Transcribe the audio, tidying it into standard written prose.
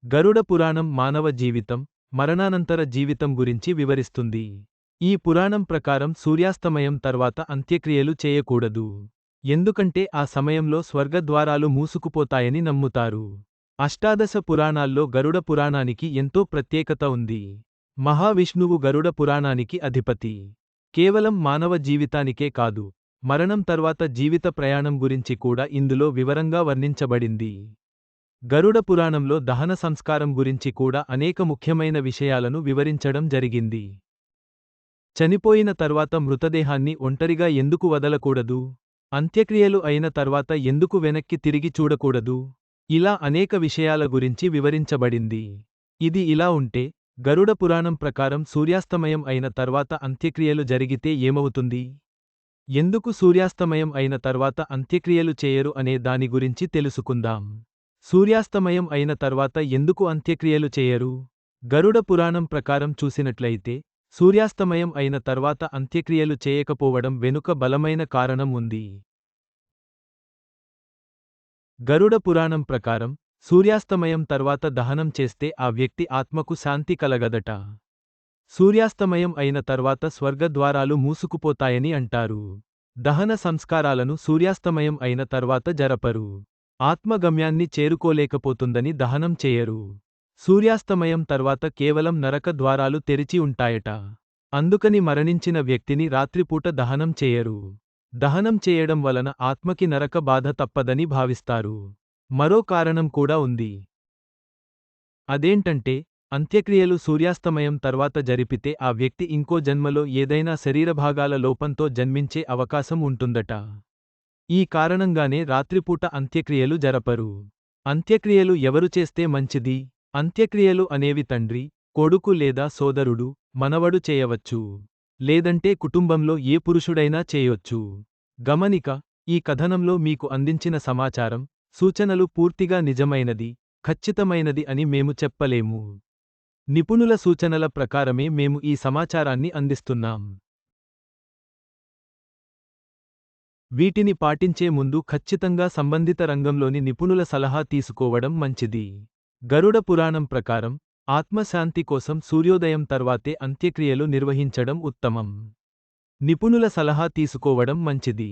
గరుడ పురాణం మానవ జీవితం, మరణానంతర జీవితం గురించి వివరిస్తుంది. ఈ పురాణం ప్రకారం సూర్యాస్తమయం తర్వాత అంత్యక్రియలు చేయకూడదు. ఎందుకంటే ఆ సమయంలో స్వర్గద్వారాలు మూసుకుపోతాయని నమ్ముతారు. అష్టాదశ పురాణాల్లో గరుడ పురాణానికి ఎంతో ప్రత్యేకత ఉంది. మహావిష్ణువు గరుడ పురాణానికి అధిపతి. కేవలం మానవ జీవితానికే కాదు, మరణం తర్వాత జీవిత ప్రయాణం గురించి కూడా ఇందులో వివరంగా వర్ణించబడింది. గరుడ పురాణంలో దహన సంస్కారం గురించి కూడా అనేక ముఖ్యమైన విషయాలను వివరించడం జరిగింది. చనిపోయిన తర్వాత మృతదేహాన్ని ఒంటరిగా ఎందుకు వదలకూడదు? అంత్యక్రియలు అయిన తర్వాత ఎందుకు వెనక్కి తిరిగి చూడకూడదు? ఇలా అనేక విషయాల గురించి వివరించబడింది. ఇది ఇలా ఉంటే, గరుడ పురాణం ప్రకారం సూర్యాస్తమయం అయిన తర్వాత అంత్యక్రియలు జరిగితే ఏమవుతుంది? ఎందుకు సూర్యాస్తమయం అయిన తర్వాత అంత్యక్రియలు చేయరు అనే దాని గురించి తెలుసుకుందాం. సూర్యాస్తమయం అయిన తర్వాత ఎందుకు అంత్యక్రియలు చేయరు? గరుడ పురాణం ప్రకారం చూసినట్లయితే, సూర్యాస్తమయం అయిన తర్వాత అంత్యక్రియలు చేయకపోవడం వెనుక బలమైన కారణం ఉంది. గరుడ పురాణం ప్రకారం, సూర్యాస్తమయం తర్వాత దహనం చేస్తే ఆ వ్యక్తి ఆత్మకు శాంతి కలగదట. సూర్యాస్తమయం అయిన తర్వాత స్వర్గద్వారాలు మూసుకుపోతాయని అంటారు. దహన సంస్కారాలను సూర్యాస్తమయం అయిన తర్వాత జరపరు. ఆత్మగమ్యాన్ని చేరుకోలేకపోతుందని దహనం చేయరు. సూర్యాస్తమయం తర్వాత కేవలం నరక ద్వారాలు తెరిచి ఉంటాయట. అందుకని మరణించిన వ్యక్తిని రాత్రిపూట దహనం చేయరు. దహనం చేయడం వలన ఆత్మకి నరక బాధ తప్పదని భావిస్తారు. మరో కారణం కూడా ఉంది. అదేంటంటే, అంత్యక్రియలు సూర్యాస్తమయం తర్వాత జరిపితే ఆ వ్యక్తి ఇంకో జన్మలో ఏదైనా శరీరభాగాల లోపంతో జన్మించే అవకాశం ఉంటుందట. ఈ కారణంగానే రాత్రిపూట అంత్యక్రియలు జరపరు. అంత్యక్రియలు ఎవరు చేస్తే మంచిది? అంత్యక్రియలు అనేవి తండ్రి, కొడుకు లేదా సోదరుడు, మనవడు చేయవచ్చు. లేదంటే కుటుంబంలో ఏ పురుషుడైనా చేయొచ్చు. గమనిక: ఈ కథనంలో మీకు అందించిన సమాచారం, సూచనలు పూర్తిగా నిజమైనది, ఖచ్చితమైనది అని మేము చెప్పలేము. నిపుణుల సూచనల ప్రకారమే మేము ఈ సమాచారాన్ని అందిస్తున్నాం. వీటిని పాటించే ముందు ఖచ్చితంగా సంబంధిత రంగంలోని నిపుణుల సలహా తీసుకోవడం మంచిది. గరుడ పురాణం ప్రకారం, ఆత్మశాంతి కోసం సూర్యోదయం తర్వాతే అంత్యక్రియలు నిర్వహించడం ఉత్తమం. నిపుణుల సలహా తీసుకోవడం మంచిది.